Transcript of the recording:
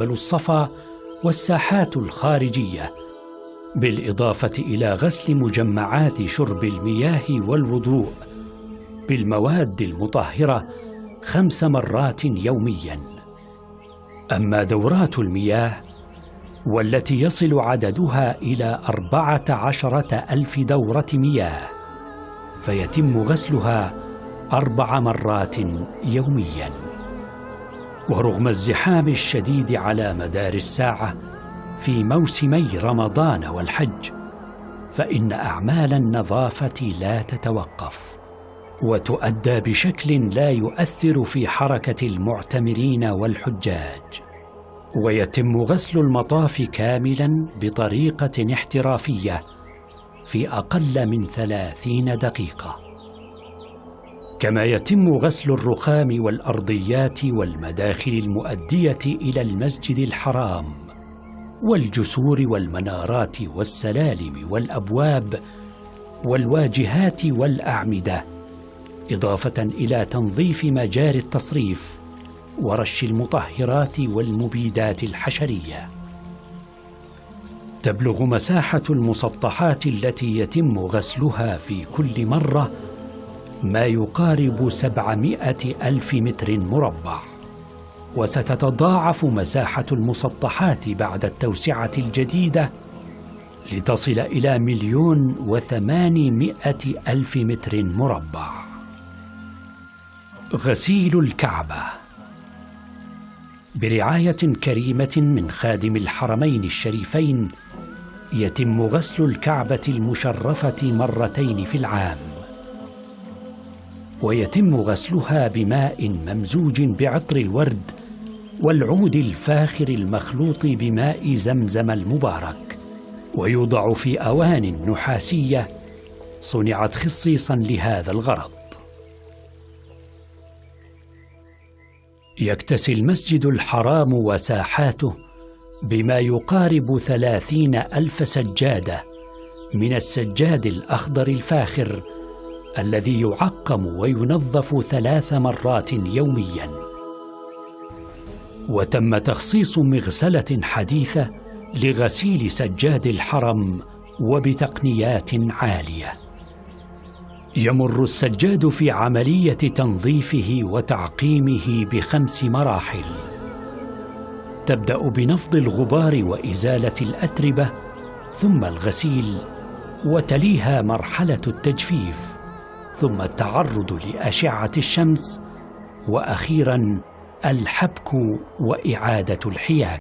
جبل الصفا والساحات الخارجية، بالإضافة إلى غسل مجمعات شرب المياه والوضوء بالمواد المطهرة 5 مرات يومياً. أما دورات المياه والتي يصل عددها إلى 14,000 دورة مياه فيتم غسلها 4 مرات يومياً. ورغم الزحام الشديد على مدار الساعة في موسمي رمضان والحج، فإن أعمال النظافة لا تتوقف وتؤدى بشكل لا يؤثر في حركة المعتمرين والحجاج، ويتم غسل المطاف كاملاً بطريقة احترافية في أقل من 30 دقيقة. كما يتم غسل الرخام والأرضيات والمداخل المؤدية إلى المسجد الحرام والجسور والمنارات والسلالم والأبواب والواجهات والأعمدة، إضافة إلى تنظيف مجاري التصريف ورش المطهرات والمبيدات الحشرية. تبلغ مساحة المسطحات التي يتم غسلها في كل مرة ما يقارب 700,000 متر مربع، وستتضاعف مساحة المسطحات بعد التوسعة الجديدة لتصل إلى 1,800,000 متر مربع. غسيل الكعبة برعاية كريمة من خادم الحرمين الشريفين، يتم غسل الكعبة المشرفة مرتين في العام، ويتم غسلها بماء ممزوج بعطر الورد والعود الفاخر المخلوط بماء زمزم المبارك، ويوضع في أوان نحاسية صنعت خصيصاً لهذا الغرض. يكتسي المسجد الحرام وساحاته بما يقارب 30,000 سجادة من السجاد الأخضر الفاخر الذي يعقم وينظف 3 مرات يومياً. وتم تخصيص مغسلة حديثة لغسيل سجاد الحرم وبتقنيات عالية. يمر السجاد في عملية تنظيفه وتعقيمه ب5 مراحل، تبدأ بنفض الغبار وإزالة الأتربة، ثم الغسيل، وتليها مرحلة التجفيف، ثم التعرض لأشعة الشمس، وأخيراً الحبك وإعادة الحياك.